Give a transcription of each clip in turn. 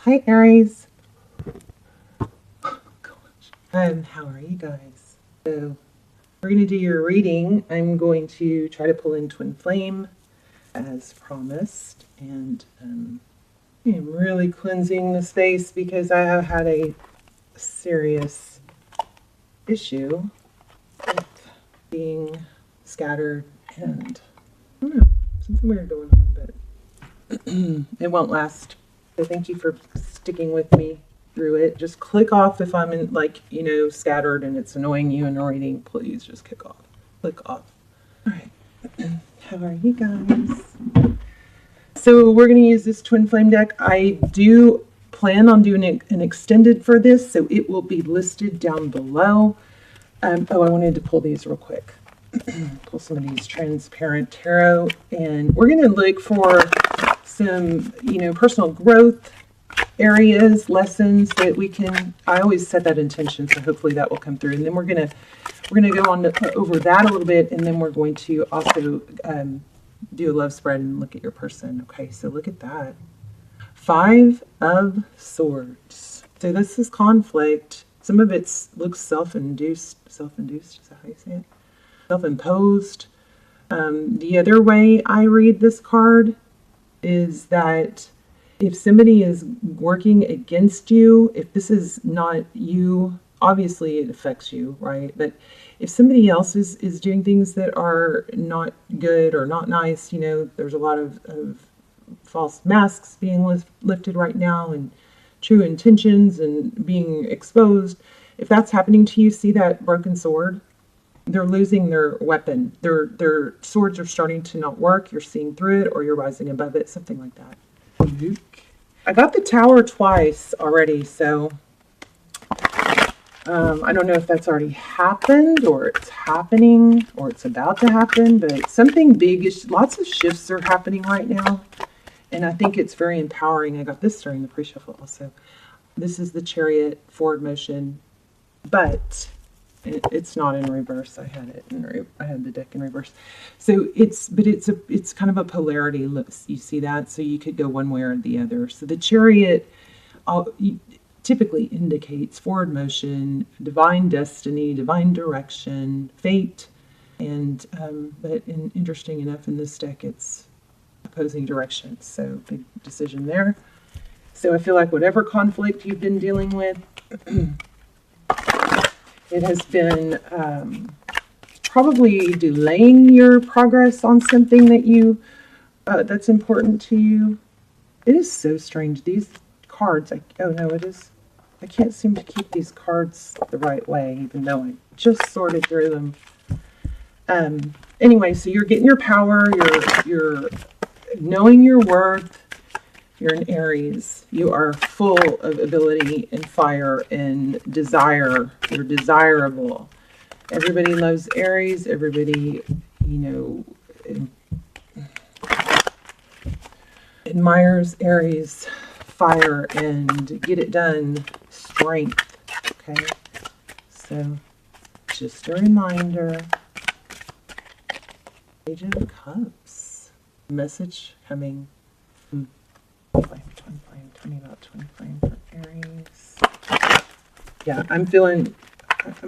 Hi, Aries. Oh, gosh. How are you guys? So, we're going to do your reading. I'm going to try to pull in Twin Flame as promised. And I'm really cleansing the space because I have had a serious issue with being scattered and, I don't know, something weird going on, but it won't last. So thank you for sticking with me through it. Just click off if I'm in, scattered and it's annoying you in the reading. Please just click off. Click off. All right. How are you guys? So we're going to use this Twin Flame deck. I do plan on doing an extended for this, so it will be listed down below. I wanted to pull these real quick. Pull some of these transparent tarot, and we're going to look for some, personal growth areas, lessons that we can. I always set that intention, so hopefully that will come through. And then we're gonna go on over that a little bit, and then we're going to also do a love spread and look at your person. Okay, so look at that. 5 of Swords. So this is conflict. Some of it looks self-induced. Self-induced, is that how you say it? Self-imposed. The other way I read this card is that if somebody is working against you, if this is not you, obviously it affects you, right? But if somebody else is doing things that are not good or not nice, there's a lot of false masks being lifted right now and true intentions and being exposed. If that's happening to you, see that broken sword? They're losing their weapon. Their swords are starting to not work. You're seeing through it or you're rising above it, something like that. I got the Tower twice already, so I don't know if that's already happened or it's happening or it's about to happen, but something big, lots of shifts are happening right now, and I think it's very empowering. I got this during the pre-shuffle also. This is the Chariot forward motion, but it's not in reverse. I had the deck in reverse. So it's kind of a polarity. You see that? So you could go one way or the other. So the Chariot typically indicates forward motion, divine destiny, divine direction, fate, and but interesting enough in this deck it's opposing directions. So big decision there. So I feel like whatever conflict you've been dealing with, it has been probably delaying your progress on something that that's important to you. It is so strange. These cards, oh no, it is. I can't seem to keep these cards the right way, even though I just sorted through them. Anyway, so you're getting your power. You're knowing your worth. You're an Aries. You are full of ability and fire and desire. You're desirable. Everybody loves Aries. Everybody, admires Aries fire and get it done strength. Okay, so just a reminder. Page of Cups. Message coming from Twin Flame. Tell me about Twin Flame for Aries. Yeah, I'm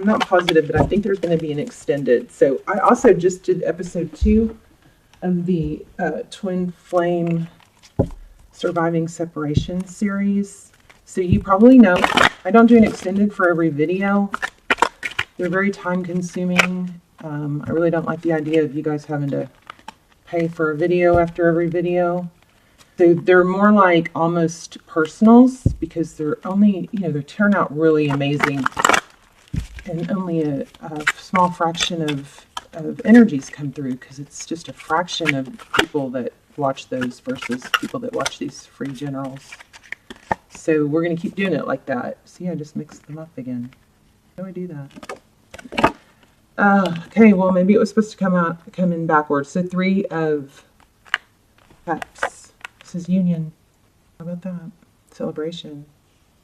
not positive, but I think there's going to be an extended. So I also just did episode 2 of the Twin Flame Surviving Separation series. So you probably know I don't do an extended for every video. They're very time consuming. I really don't like the idea of you guys having to pay for a video after every video. So they're more like almost personals because they're only, they turn out really amazing. And only a small fraction of energies come through because it's just a fraction of people that watch those versus people that watch these free generals. So we're going to keep doing it like that. See, I just mixed them up again. How do I do that? Okay, well, maybe it was supposed to come in backwards. So 3 of Cups. This is union. How about that? Celebration.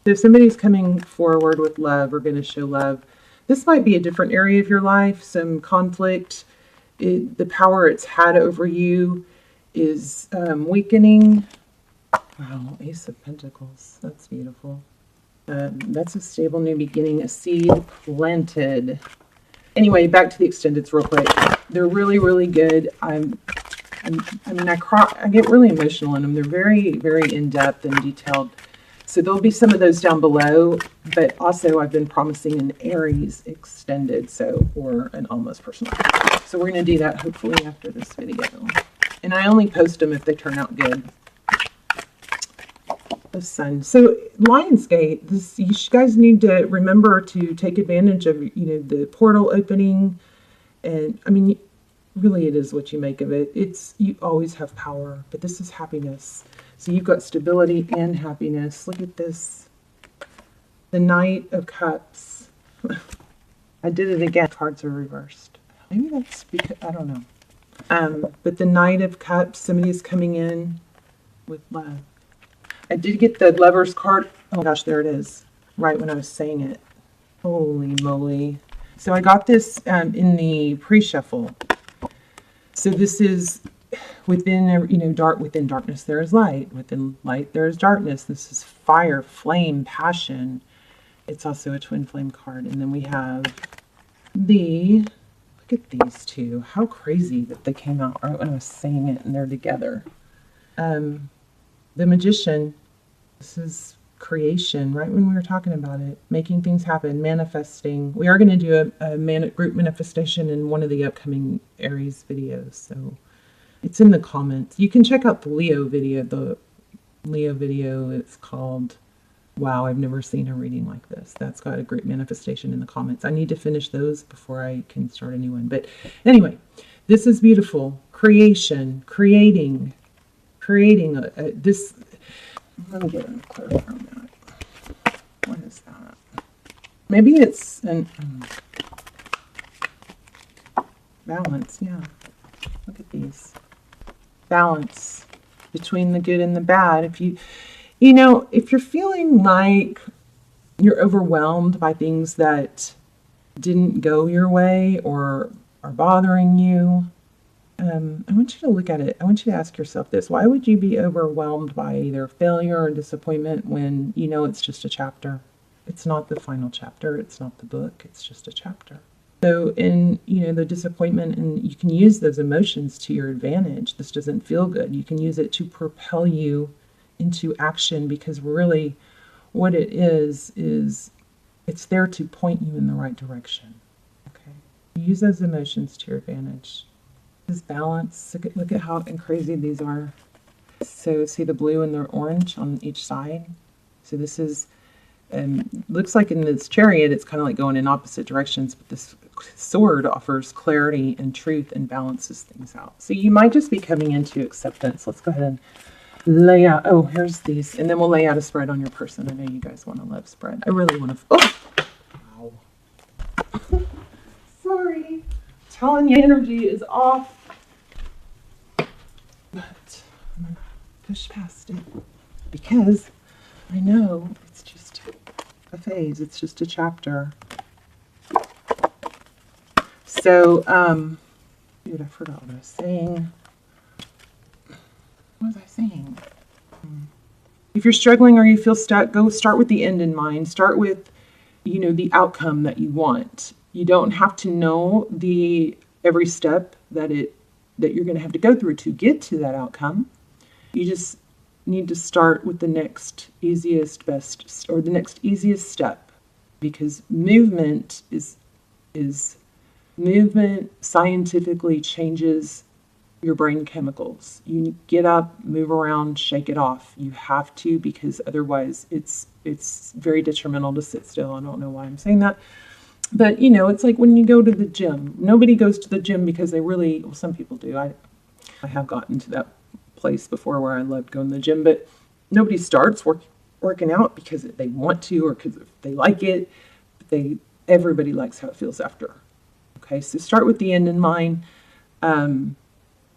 So if somebody's coming forward with love or going to show love, this might be a different area of your life, some conflict. The power it's had over you is weakening. Wow, Ace of Pentacles. That's beautiful. That's a stable new beginning, a seed planted. Anyway, back to the extendeds real quick. They're really, really good. I get really emotional in them. They're very, very in-depth and detailed. So there'll be some of those down below, but also I've been promising an Aries extended, or an almost personal. So we're going to do that hopefully after this video. And I only post them if they turn out good. The sun. So Lionsgate, you guys need to remember to take advantage of, the portal opening. And I mean, really it is what you make of it. You always have power, but this is happiness. So you've got stability and happiness. Look at this. The Knight of Cups. I did it again. Cards are reversed. Maybe that's because, I don't know. But the Knight of Cups, somebody is coming in with love. I did get the Lover's card. Oh gosh, there it is. Right when I was saying it. Holy moly. So I got this in the pre-shuffle. So this is within darkness there is light. Within light there is darkness. This is fire, flame, passion. It's also a twin flame card. And then we have look at these two. How crazy that they came out right when I was saying it and they're together. The Magician. This is creation, right when we were talking about it. Making things happen, manifesting. We are going to do a group manifestation in one of the upcoming Aries videos. So it's in the comments. You can check out the Leo video. The Leo video, it's called, Wow, I've never seen a reading like this. That's got a group manifestation in the comments. I need to finish those before I can start a new one. But anyway, this is beautiful. Creation, creating this. Let me get a clear from that. What is that? Maybe it's an balance. Yeah. Look at these. Balance between the good and the bad. If you're feeling like you're overwhelmed by things that didn't go your way or are bothering you, I want you to look at it. I want you to ask yourself this. Why would you be overwhelmed by either failure or disappointment when you know it's just a chapter? It's not the final chapter. It's not the book. It's just a chapter. So in, the disappointment, and you can use those emotions to your advantage. This doesn't feel good. You can use it to propel you into action, because really what it is it's there to point you in the right direction. Okay. Use those emotions to your advantage. This balance. Look at how crazy these are. So see the blue and the orange on each side. So this is, looks like in this chariot, it's kind of like going in opposite directions, but this sword offers clarity and truth and balances things out. So you might just be coming into acceptance. Let's go ahead and lay out. Oh, here's these. And then we'll lay out a spread on your person. I know you guys want a love spread. I really want to. Oh! Wow. Sorry. Telling you, energy is off. But I'm going to push past it because I know it's just a phase. It's just a chapter. So, dude, I forgot what I was saying. What was I saying? If you're struggling or you feel stuck, go start with the end in mind. Start with, the outcome that you want. You don't have to know every step that you're going to have to go through to get to that outcome. You just need to start with the next easiest, best, or the next easiest step, because movement movement scientifically changes your brain chemicals. You get up, move around, shake it off. You have to, because otherwise it's very detrimental to sit still. I don't know why I'm saying that. But, it's like when you go to the gym. Nobody goes to the gym because some people do. I have gotten to that place before where I loved going to the gym, but nobody starts working out because they want to or because they like it. Everybody likes how it feels after. Okay, so start with the end in mind.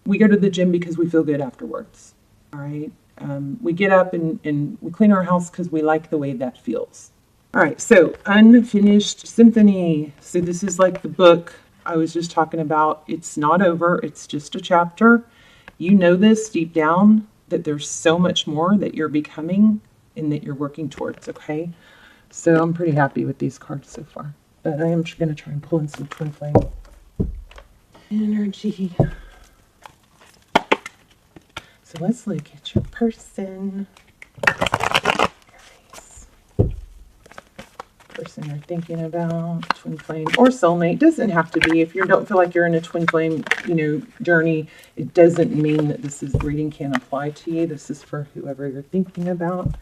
We go to the gym because we feel good afterwards. All right. We get up and we clean our house because we like the way that feels. All right, so Unfinished Symphony. So this is like the book I was just talking about. It's not over. It's just a chapter. You know this deep down. that there's so much more that you're becoming and that you're working towards, okay? So I'm pretty happy with these cards so far. But I am going to try and pull in some twin flame energy. So let's look at your person. Aries. Person you're thinking about, twin flame or soulmate. Doesn't have to be. If you don't feel like you're in a twin flame, journey, it doesn't mean that this reading can't apply to you. This is for whoever you're thinking about.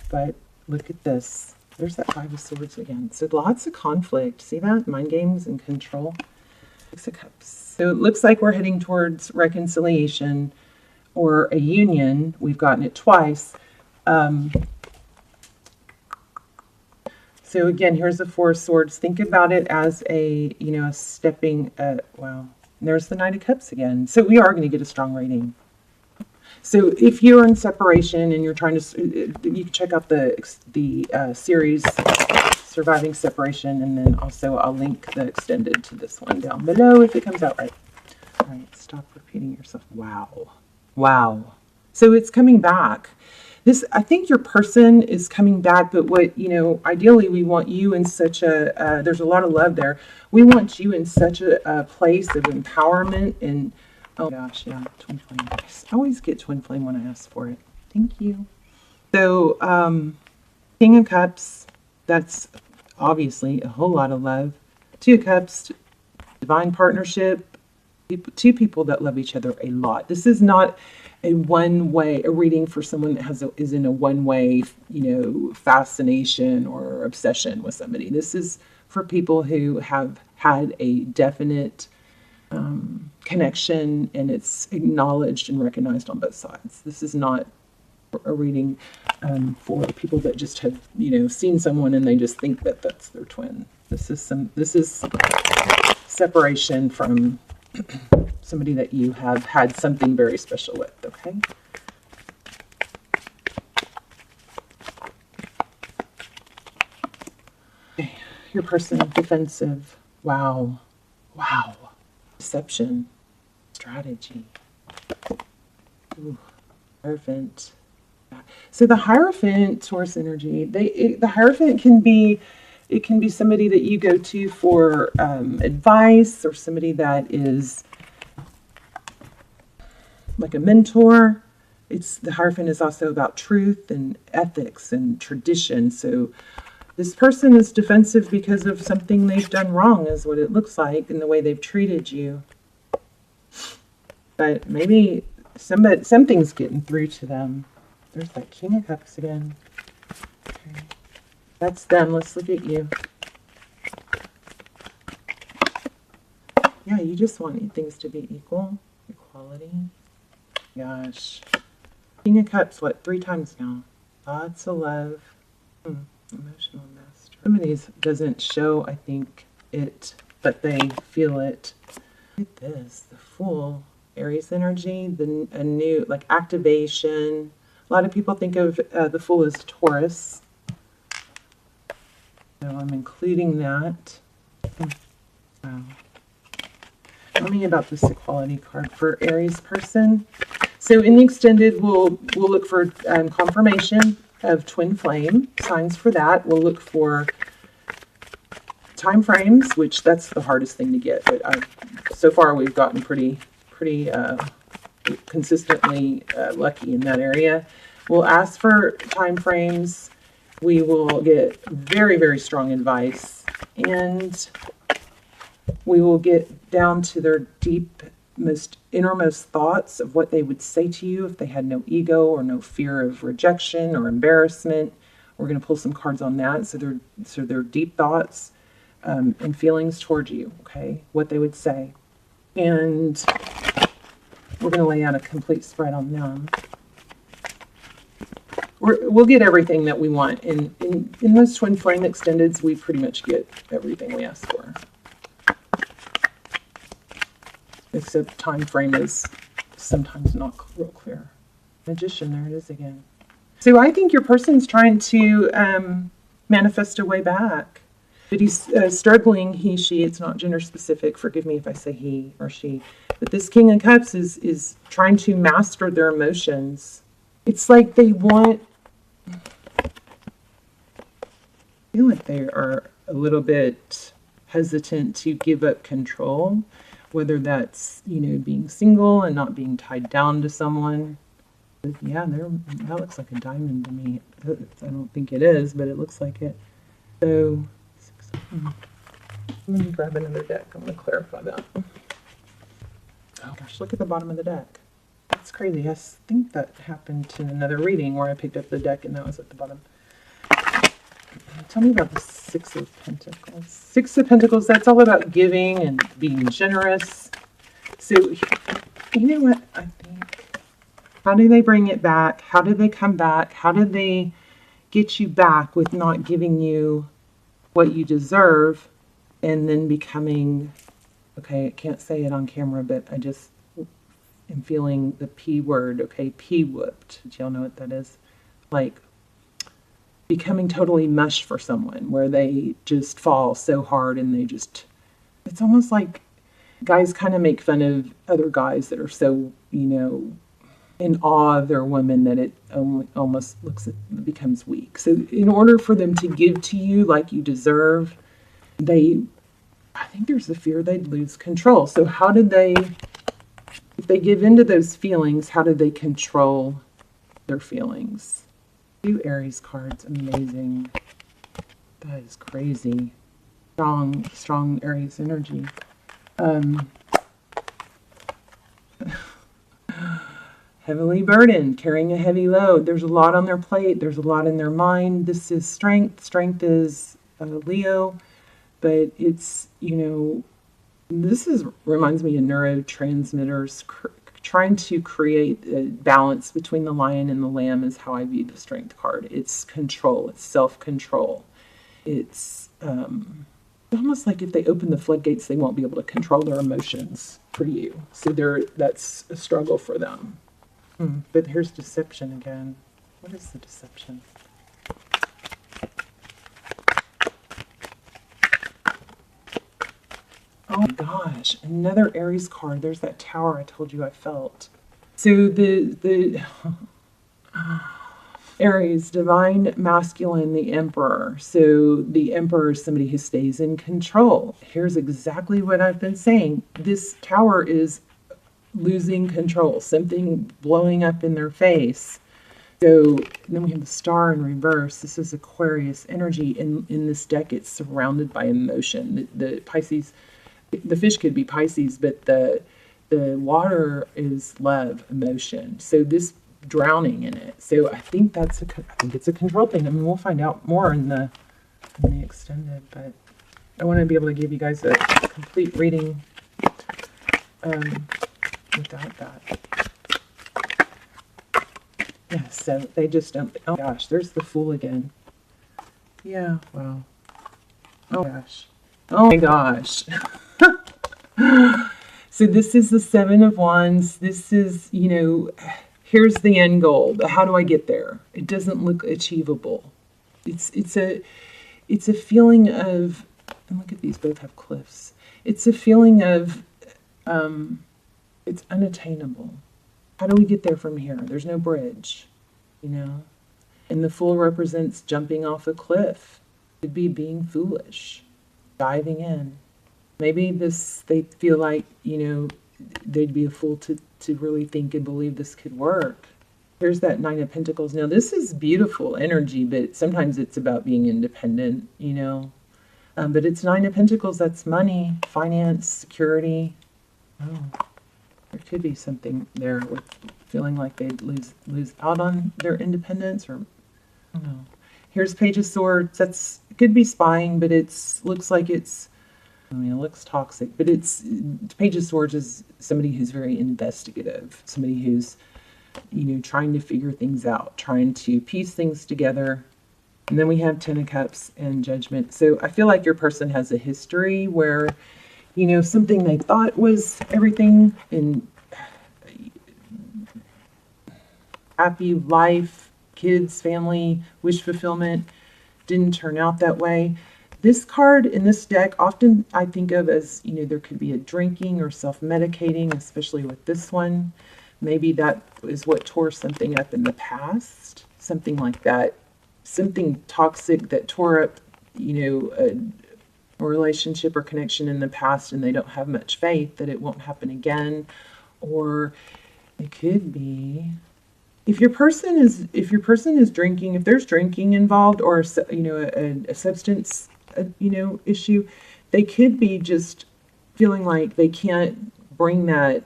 But look at this. There's that Five of Swords again. So lots of conflict. See that? Mind games and control. Six of Cups. So it looks like we're heading towards reconciliation or a union. We've gotten it twice. So again, here's the Four of Swords. Think about it as a, stepping, wow. There's the Knight of Cups again. So we are going to get a strong reading. So if you're in separation and you're trying to, you can check out the series, Surviving Separation, and then also I'll link the extended to this one down below if it comes out right. All right, stop repeating yourself. Wow. Wow. So it's coming back. I think your person is coming back, but what, ideally we want you in such a, there's a lot of love there. We want you in such a place of empowerment and, oh gosh, yeah, twin flame. I always get twin flame when I ask for it. Thank you. So, King of Cups, that's obviously a whole lot of love. Two of Cups, divine partnership, two people that love each other a lot. This is not a reading for someone that is in a one-way, fascination or obsession with somebody. This is for people who have had a definite connection, and it's acknowledged and recognized on both sides. This is not a reading for people that just have, seen someone and they just think that that's their twin. This is separation from somebody that you have had something very special with, okay? Okay, your person, defensive. Wow. Wow. Deception. Strategy. Ooh. Hierophant. So the Hierophant, Taurus energy, the Hierophant can be somebody that you go to for advice, or somebody that is like a mentor. The Hierophant is also about truth and ethics and tradition. So this person is defensive because of something they've done wrong, is what it looks like, in the way they've treated you. But maybe something's getting through to them. There's that King of Cups again. Okay. That's them. Let's look at you. Yeah, you just want things to be equal. Equality. Gosh. King of Cups, what, 3 times now? Lots of love. Emotional master. Some of these doesn't show, I think, it, but they feel it. Look at this. The Fool. Aries energy. A new, like, activation. A lot of people think of the Fool as Taurus. So I'm including that. Wow. Tell me about this equality card for Aries person. So in the extended, we'll look for confirmation of twin flame, signs for that. We'll look for time frames, which that's the hardest thing to get. But so far we've gotten pretty consistently lucky in that area. We'll ask for time frames. We will get very, very strong advice, and we will get down to their innermost thoughts of what they would say to you if they had no ego or no fear of rejection or embarrassment. We're going to pull some cards on that. So their deep thoughts and feelings towards you, okay, what they would say. And we're going to lay out a complete spread on them. We'll get everything that we want. In those twin flame extendeds, we pretty much get everything we ask for. Except time frame is sometimes not real clear. Magician, there it is again. So I think your person's trying to manifest a way back. but he's struggling, he, she, it's not gender specific, forgive me if I say he or she, but this King of Cups is trying to master their emotions. It's like they want, I feel like they are a little bit hesitant to give up control, whether that's, you know, being single and not being tied down to someone. Yeah, that looks like a diamond to me. I don't think it is, but it looks like it. So, let me grab another deck. I'm going to clarify that. Oh gosh, look at the bottom of the deck. That's crazy. I think that happened in another reading where I picked up the deck and that was at the bottom. Tell me about the Six of Pentacles. Six of Pentacles, that's all about giving and being generous. So, you know what I think? How do they bring it back? How do they come back? How do they get you back with not giving you what you deserve and then becoming, okay, I can't say it on camera, but I just am feeling the P word, okay, P-whooped. Do y'all know what that is? Like becoming totally mush for someone where they just fall so hard and they just, it's almost like guys kind of make fun of other guys that are so, you know, in awe of their woman that it almost becomes weak. So in order for them to give to you like you deserve, I think there's the fear they'd lose control. So how did they, if they give into those feelings, how do they control their feelings? 2 Aries cards, amazing. That is crazy. Strong Aries energy. Heavily burdened, carrying a heavy load. There's a lot on their plate. There's a lot in their mind. This is strength. Strength is Leo, but it's, you know, this reminds me of neurotransmitters. Trying to create a balance between the lion and the lamb is how I view the strength card. It's control. It's self-control. It's almost like if they open the floodgates, they won't be able to control their emotions for you. So that's a struggle for them. But here's deception again. What is the deception? Oh my gosh, another Aries card. There's that tower I told you I felt. So the Aries, divine masculine, the emperor. So the emperor is somebody who stays in control. Here's exactly what I've been saying. This tower is losing control, something blowing up in their face. So then we have the star in reverse. This is Aquarius energy. In this deck, it's surrounded by emotion. The Pisces, the fish could be Pisces, but the water is love, emotion. So this drowning in it. So I think I think it's a control thing. I mean, we'll find out more in the extended, but I want to be able to give you guys a complete reading without that. Yeah, so they just don't. Oh gosh, there's the Fool again. Yeah, wow. Oh gosh. Oh my gosh. So this is the Seven of Wands. This is, you know, here's the end goal. How do I get there? It doesn't look achievable. It's a feeling of, and look at these, both have cliffs. It's a feeling of, it's unattainable. How do we get there from here? There's no bridge, you know? And the Fool represents jumping off a cliff. It could be being foolish, diving in. Maybe they feel like, you know, they'd be a fool to really think and believe this could work. Here's that Nine of Pentacles. Now, this is beautiful energy, but sometimes it's about being independent, you know? But it's Nine of Pentacles. That's money, finance, security. Oh. There could be something there with feeling like they'd lose out on their independence, or I don't know. Here's Page of Swords. It could be spying, but looks like it's, I mean, it looks toxic, but Page of Swords is somebody who's very investigative, somebody who's, you know, trying to figure things out, trying to piece things together. And then we have Ten of Cups and Judgment. So I feel like your person has a history where, you know, something they thought was everything in happy life, kids, family, wish fulfillment, didn't turn out that way. This card in this deck, often I think of as, you know, there could be a drinking or self-medicating, especially with this one. Maybe that is what tore something up in the past, something like that. Something toxic that tore up, you know, a relationship or connection in the past, and they don't have much faith that it won't happen again. Or it could be if your person is drinking, if there's drinking involved, or, you know, a substance, you know, issue, they could be just feeling like they can't bring that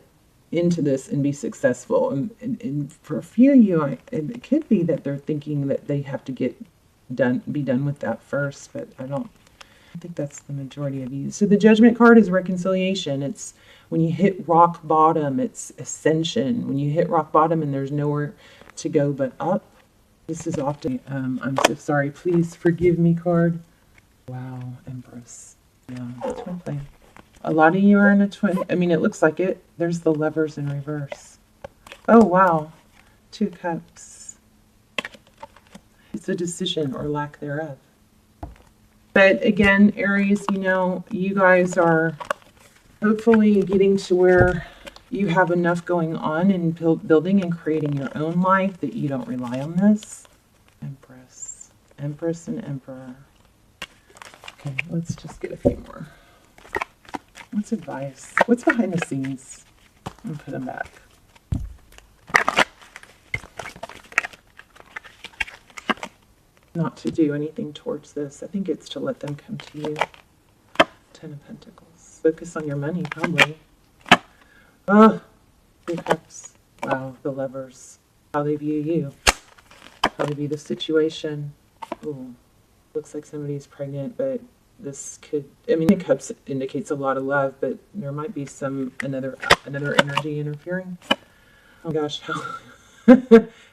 into this and be successful. And for a few of you, it could be that they're thinking that they have to be done with that first, but I think that's the majority of you. So the Judgment card is reconciliation. It's when you hit rock bottom, it's ascension. When you hit rock bottom and there's nowhere to go but up. This is often, I'm so sorry, please forgive me card. Wow, Empress. Yeah, twin flame. A lot of you are in a twin. I mean, it looks like it. There's the Lovers in reverse. Oh, wow. 2 cups. It's a decision or lack thereof. But again, Aries, you know, you guys are hopefully getting to where you have enough going on and building and creating your own life that you don't rely on this. Empress. Empress and Emperor. Okay, let's just get a few more. What's advice? What's behind the scenes? And put them back. Not to do anything towards this. I think it's to let them come to you. 10 of Pentacles. Focus on your money, probably. Oh, 3 cups. Wow, the Lovers. How they view you. How they view the situation. Ooh, looks like somebody's pregnant, but this could, I mean, the cups indicates a lot of love, but there might be another energy interfering. Oh gosh,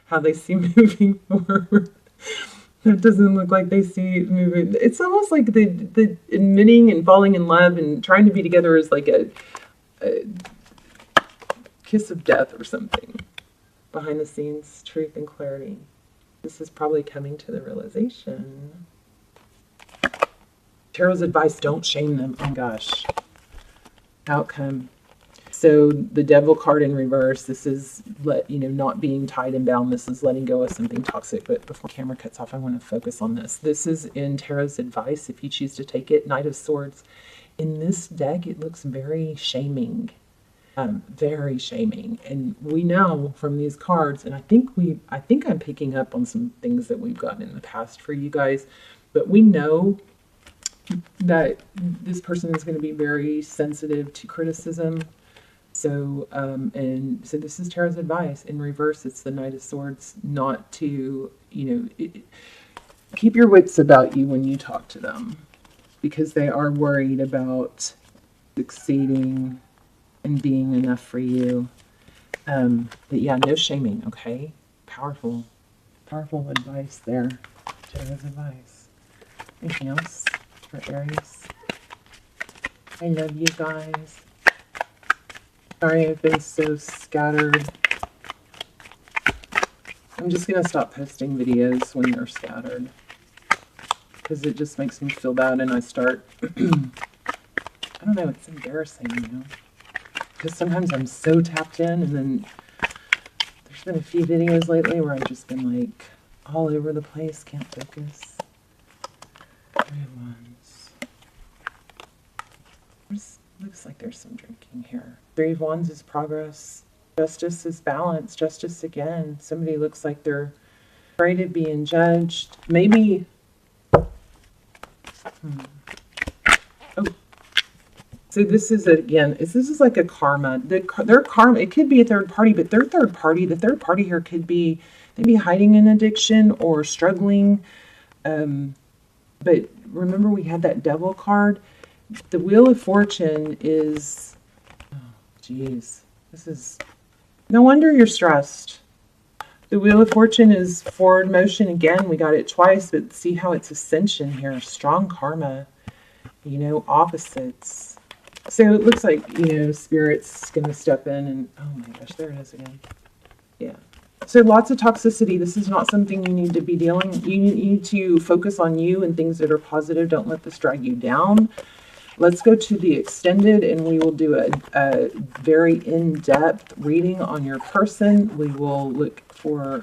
how they see moving forward. That doesn't look like they see it moving. It's almost like the admitting and falling in love and trying to be together is like a kiss of death or something. Behind the scenes, truth and clarity. This is probably coming to the realization. Tarot's advice, don't shame them. Oh gosh. Outcome. So the Devil card in reverse, this is not being tied and bound. This is letting go of something toxic. But before the camera cuts off, I want to focus on this. This is in Tarot's advice, if you choose to take it. Knight of Swords. In this deck, it looks very shaming. Very shaming. And we know from these cards, and I think I'm picking up on some things that we've gotten in the past for you guys, but we know that this person is going to be very sensitive to criticism. So, and so this is Tarot's advice. In reverse, it's the Knight of Swords, not to, keep your wits about you when you talk to them, because they are worried about succeeding and being enough for you. But yeah, no shaming, okay? Powerful advice there. Tarot's advice. Anything else for Aries? I love you guys. Sorry I've been so scattered. I'm just going to stop posting videos when they're scattered, because it just makes me feel bad, and I start, I don't know, it's embarrassing, because sometimes I'm so tapped in, and then there's been a few videos lately where I've just been like all over the place, can't focus. 3 of Wands. Looks like there's some drinking here. 3 of Wands is progress. Justice is balance. Justice again. Somebody looks like they're afraid of being judged. Maybe. Oh. So this is like a karma. Their karma. It could be a third party, but their third party. The third party here could be maybe hiding an addiction or struggling. But remember, we had that Devil card. The Wheel of Fortune is, oh, geez, this is, no wonder you're stressed. The Wheel of Fortune is forward motion. Again, we got it twice, but see how it's ascension here. Strong karma, opposites. So it looks like, Spirit's going to step in and, oh my gosh, there it is again. Yeah. So lots of toxicity. This is not something you need to be dealing. You need to focus on you and things that are positive. Don't let this drag you down. Let's go to the extended, and we will do a very in-depth reading on your person. We will look for,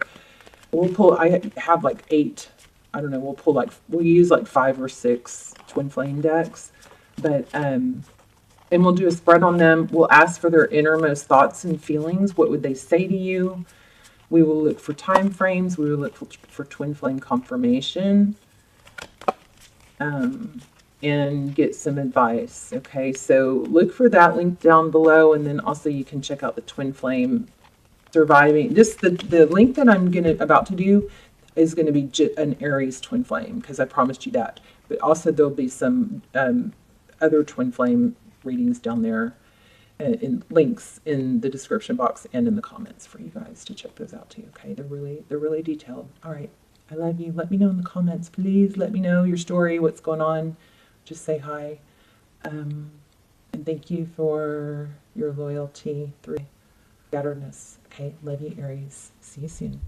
we'll pull, I have like 8, I don't know, we'll use like 5 or 6 twin flame decks, but, and we'll do a spread on them. We'll ask for their innermost thoughts and feelings. What would they say to you? We will look for time frames. We will look for twin flame confirmation. And get some advice. Okay, so look for that link down below, and then also you can check out the twin flame surviving. Just the link that I'm about to do is going to be an Aries twin flame, because I promised you that. But also there'll be some other twin flame readings down there, in links in the description box and in the comments for you guys to check those out too. Okay, they're really detailed. All right, I love you. Let me know in the comments, please. Let me know your story, what's going on. Just say hi. And thank you for your loyalty through scatteredness. Okay, love you, Aries. See you soon.